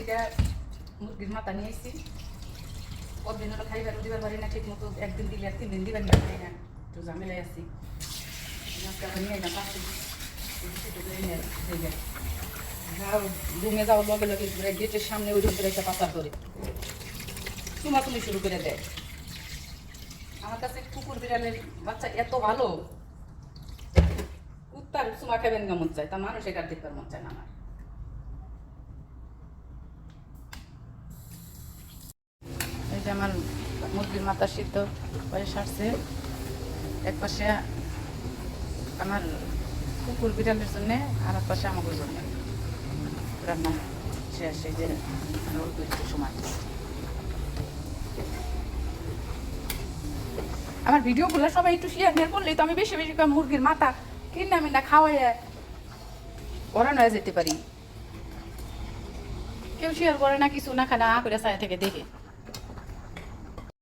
থেকে মুরগির মাথা নিয়ে এসেছি। কতদিন হলো খাইবার দিবার পারি না ঠিক মতো, একদিন দিলে 3 দিন দিবার নিয়ে পারি না, একটু ঝামেলায় আছি। নিয়ে না পাচ্ছি রুমে যাওয়ার লগে লগে গেটের সামনে ওই রুমে একটা পাচার করে চুমাচুমি শুরু করে দেয়। আমার কাছে কুকুর বিড়ালের বাচ্চা এত ভালো, কুত্তার চুমা খাবেন না মন চায়, তা মানুষ এটা দেখবার মন চায় না আমার। এই যে আমার মুরগির মাথা সিদ্ধ করে সারছে, এক পাশে আমার কুকুর বিড়ালের জন্য আর এক পাশে আমাদের জন্য রান্না শেষ। এই যে অল্প একটু সময় আমার ভিডিওগুলো সবাই একটু শেয়ার নিয়ে করলেই তো আমি বেশি বেশি মুরগির মাথা কিনে আমি না খাওয়াই ওরানো হয়ে যেতে পারি। কেউ শেয়ার করে না, কিছু না খানা করে ছায়া থেকে দেখে